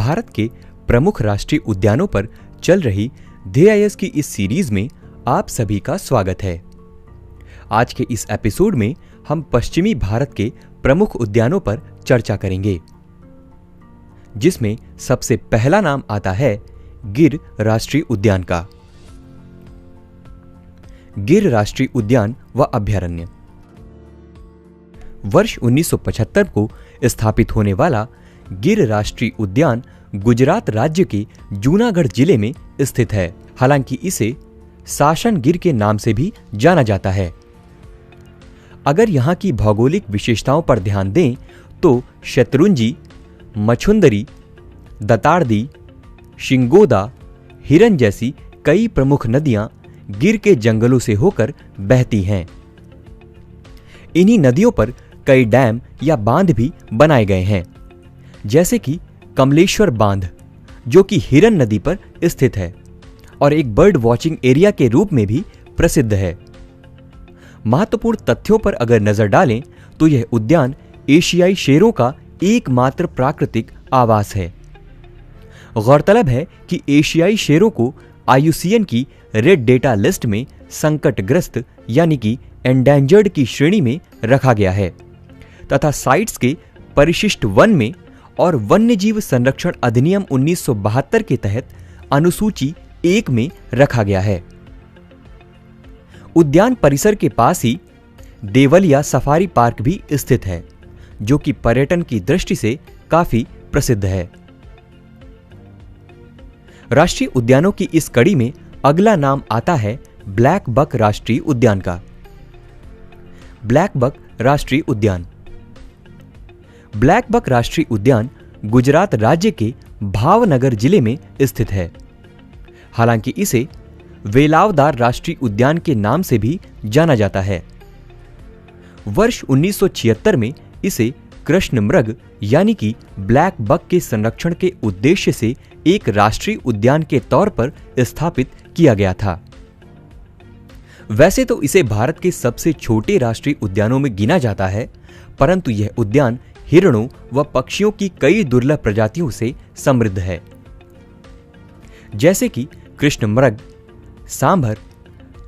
भारत के प्रमुख राष्ट्रीय उद्यानों पर चल रही DIS की इस सीरीज में आप सभी का स्वागत है। आज के इस एपिसोड में हम पश्चिमी भारत के प्रमुख उद्यानों पर चर्चा करेंगे, जिसमें सबसे पहला नाम आता है गिर राष्ट्रीय उद्यान का। गिर राष्ट्रीय उद्यान व अभयारण्य वर्ष 1975 को स्थापित होने वाला गिर राष्ट्रीय उद्यान गुजरात राज्य के जूनागढ़ जिले में स्थित है। हालांकि इसे साशन गिर के नाम से भी जाना जाता है। अगर यहाँ की भौगोलिक विशेषताओं पर ध्यान दें तो शत्रुंजी, मछुंदरी, दतारदी, शिंगोदा, हिरन जैसी कई प्रमुख नदियां गिर के जंगलों से होकर बहती हैं। इन्हीं नदियों पर कई डैम या बांध भी बनाए गए हैं, जैसे कि कमलेश्वर बांध, जो कि हिरन नदी पर स्थित है और एक बर्ड वॉचिंग एरिया के रूप में भी प्रसिद्ध है। महत्वपूर्ण तथ्यों पर अगर नजर डालें तो यह उद्यान एशियाई शेरों का एकमात्र प्राकृतिक आवास है। गौरतलब है कि एशियाई शेरों को IUCN की रेड डेटा लिस्ट में संकटग्रस्त यानी कि एंडेंजर्ड की श्रेणी में रखा गया है तथा साइट्स के परिशिष्ट वन में और वन्यजीव संरक्षण अधिनियम 1972 के तहत अनुसूची 1 में रखा गया है। उद्यान परिसर के पास ही देवलिया सफारी पार्क भी स्थित है, जो कि पर्यटन की दृष्टि से काफी प्रसिद्ध है। राष्ट्रीय उद्यानों की इस कड़ी में अगला नाम आता है ब्लैक बक राष्ट्रीय उद्यान का। ब्लैक बक राष्ट्रीय उद्यान ब्लैक बक राष्ट्रीय उद्यान गुजरात राज्य के भावनगर जिले में स्थित है। हालांकि इसे वेलावदार राष्ट्रीय उद्यान के नाम से भी जाना जाता है। वर्ष 1976 में इसे कृष्ण मृग यानी कि ब्लैक बक के संरक्षण के उद्देश्य से एक राष्ट्रीय उद्यान के तौर पर स्थापित किया गया था। वैसे तो इसे भारत के सबसे छोटे राष्ट्रीय उद्यानों में गिना जाता है, परंतु यह उद्यान हिरणों व पक्षियों की कई दुर्लभ प्रजातियों से समृद्ध है, जैसे कि कृष्ण मृग, सांभर,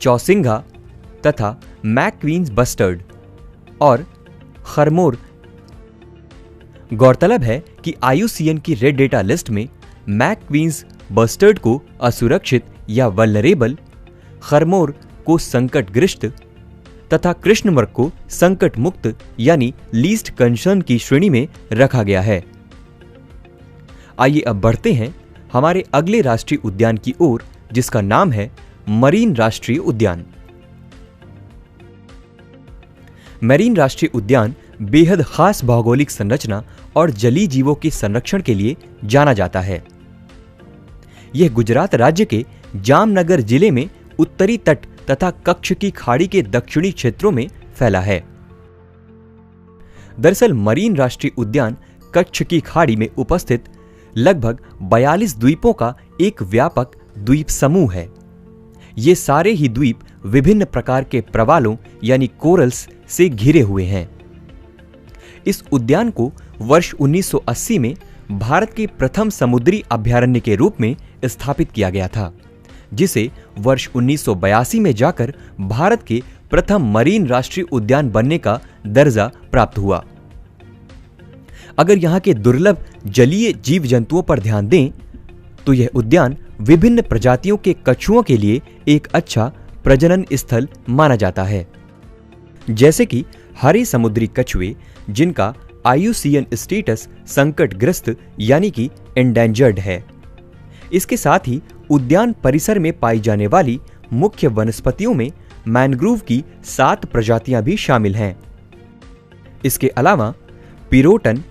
चौसिंघा तथा मैक्वींस बस्टर्ड और खरमोर। गौरतलब है कि IUCN की रेड डेटा लिस्ट में मैक्वींस बस्टर्ड को असुरक्षित या वल्नरेबल, खरमोर को संकटग्रस्त तथा कृष्णमृग को संकट मुक्त यानी लीस्ट कंसर्न की श्रेणी में रखा गया है। आइए अब बढ़ते हैं हमारे अगले राष्ट्रीय उद्यान की ओर, जिसका नाम है मरीन राष्ट्रीय उद्यान। मरीन राष्ट्रीय उद्यान बेहद खास भौगोलिक संरचना और जलीय जीवों के संरक्षण के लिए जाना जाता है। यह गुजरात राज्य के जामनगर जिले में उत्तरी तट तथा कच्छ की खाड़ी के दक्षिणी क्षेत्रों में फैला है। दरअसल मरीन राष्ट्रीय उद्यान कच्छ की खाड़ी में उपस्थित लगभग 42 द्वीपों का एक व्यापक द्वीप समूह है। ये सारे ही द्वीप विभिन्न प्रकार के प्रवालों यानी कोरल्स से घिरे हुए हैं। इस उद्यान को वर्ष 1980 में भारत के प्रथम समुद्री अभयारण्य के रूप में स्थापित किया गया था, जिसे वर्ष 1982 में जाकर भारत के प्रथम मरीन राष्ट्रीय उद्यान बनने का दर्जा प्राप्त हुआ। अगर यहाँ के दुर्लभ जलीय जीव जंतुओं पर ध्यान दें तो यह उद्यान विभिन्न प्रजातियों के कछुओं के लिए एक अच्छा प्रजनन स्थल माना जाता है, जैसे कि हरे समुद्री कछुए, जिनका IUCN स्टेटस संकटग्रस्त यानी कि एंडेंजर्ड है। इसके साथ ही उद्यान परिसर में पाई जाने वाली मुख्य वनस्पतियों में मैंग्रोव की 7 प्रजातियां भी शामिल हैं। इसके अलावा पिरोटन,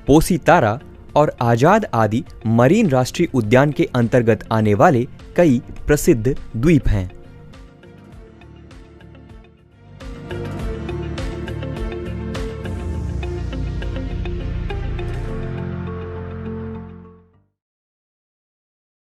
पोसीतारा और आजाद आदि मरीन राष्ट्रीय उद्यान के अंतर्गत आने वाले कई प्रसिद्ध द्वीप हैं।